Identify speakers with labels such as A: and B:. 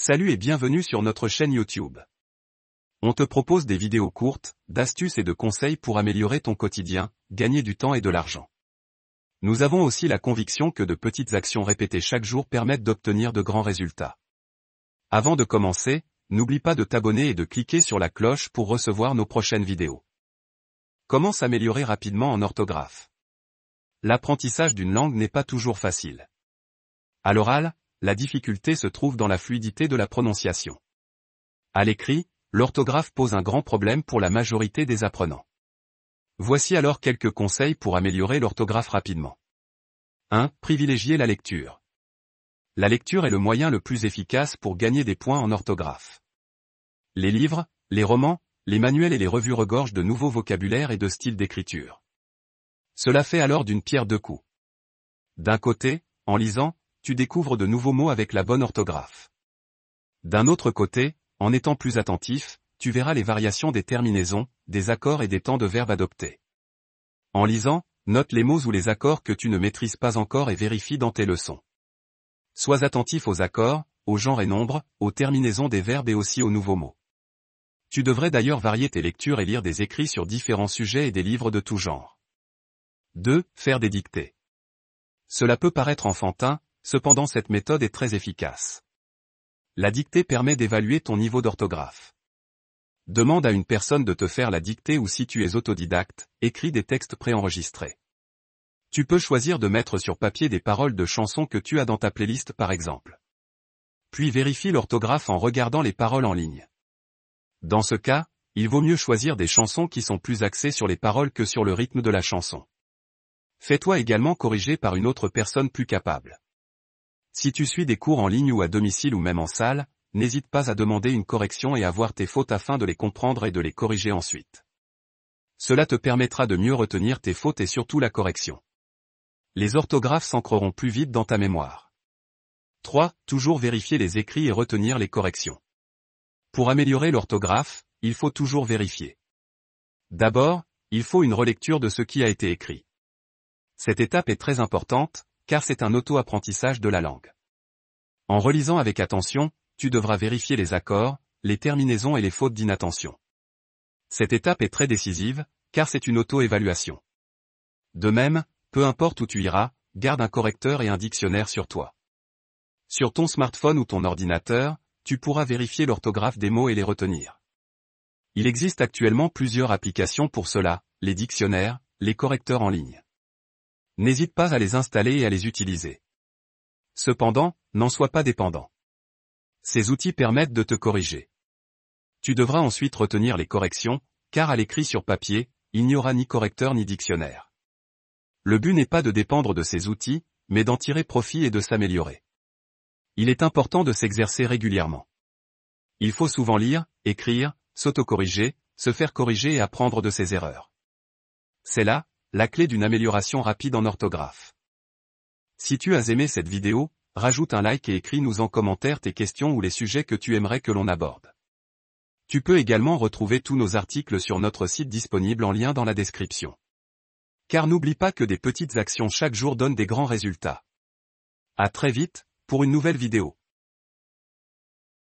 A: Salut et bienvenue sur notre chaîne YouTube. On te propose des vidéos courtes, d'astuces et de conseils pour améliorer ton quotidien, gagner du temps et de l'argent. Nous avons aussi la conviction que de petites actions répétées chaque jour permettent d'obtenir de grands résultats. Avant de commencer, n'oublie pas de t'abonner et de cliquer sur la cloche pour recevoir nos prochaines vidéos. Comment s'améliorer rapidement en orthographe? L'apprentissage d'une langue n'est pas toujours facile. À l'oral, la difficulté se trouve dans la fluidité de la prononciation. À l'écrit, l'orthographe pose un grand problème pour la majorité des apprenants. Voici alors quelques conseils pour améliorer l'orthographe rapidement. 1. Privilégier la lecture. La lecture est le moyen le plus efficace pour gagner des points en orthographe. Les livres, les romans, les manuels et les revues regorgent de nouveaux vocabulaires et de styles d'écriture. Cela fait alors d'une pierre deux coups. D'un côté, en lisant, tu découvres de nouveaux mots avec la bonne orthographe. D'un autre côté, en étant plus attentif, tu verras les variations des terminaisons, des accords et des temps de verbe adoptés. En lisant, note les mots ou les accords que tu ne maîtrises pas encore et vérifie dans tes leçons. Sois attentif aux accords, aux genres et nombres, aux terminaisons des verbes et aussi aux nouveaux mots. Tu devrais d'ailleurs varier tes lectures et lire des écrits sur différents sujets et des livres de tout genre. 2. Faire des dictées. Cela peut paraître enfantin, cependant cette méthode est très efficace. La dictée permet d'évaluer ton niveau d'orthographe. Demande à une personne de te faire la dictée ou si tu es autodidacte, écris des textes préenregistrés. Tu peux choisir de mettre sur papier des paroles de chansons que tu as dans ta playlist par exemple. Puis vérifie l'orthographe en regardant les paroles en ligne. Dans ce cas, il vaut mieux choisir des chansons qui sont plus axées sur les paroles que sur le rythme de la chanson. Fais-toi également corriger par une autre personne plus capable. Si tu suis des cours en ligne ou à domicile ou même en salle, n'hésite pas à demander une correction et à voir tes fautes afin de les comprendre et de les corriger ensuite. Cela te permettra de mieux retenir tes fautes et surtout la correction. Les orthographes s'ancreront plus vite dans ta mémoire. 3. Toujours vérifier les écrits et retenir les corrections. Pour améliorer l'orthographe, il faut toujours vérifier. D'abord, il faut une relecture de ce qui a été écrit. Cette étape est très importante, car c'est un auto-apprentissage de la langue. En relisant avec attention, tu devras vérifier les accords, les terminaisons et les fautes d'inattention. Cette étape est très décisive, car c'est une auto-évaluation. De même, peu importe où tu iras, garde un correcteur et un dictionnaire sur toi. Sur ton smartphone ou ton ordinateur, tu pourras vérifier l'orthographe des mots et les retenir. Il existe actuellement plusieurs applications pour cela, les dictionnaires, les correcteurs en ligne. N'hésite pas à les installer et à les utiliser. Cependant, n'en sois pas dépendant. Ces outils permettent de te corriger. Tu devras ensuite retenir les corrections, car à l'écrit sur papier, il n'y aura ni correcteur ni dictionnaire. Le but n'est pas de dépendre de ces outils, mais d'en tirer profit et de s'améliorer. Il est important de s'exercer régulièrement. Il faut souvent lire, écrire, s'autocorriger, se faire corriger et apprendre de ses erreurs. C'est là, la clé d'une amélioration rapide en orthographe. Si tu as aimé cette vidéo, rajoute un like et écris-nous en commentaire tes questions ou les sujets que tu aimerais que l'on aborde. Tu peux également retrouver tous nos articles sur notre site disponible en lien dans la description. Car n'oublie pas que des petites actions chaque jour donnent des grands résultats. À très vite, pour une nouvelle vidéo.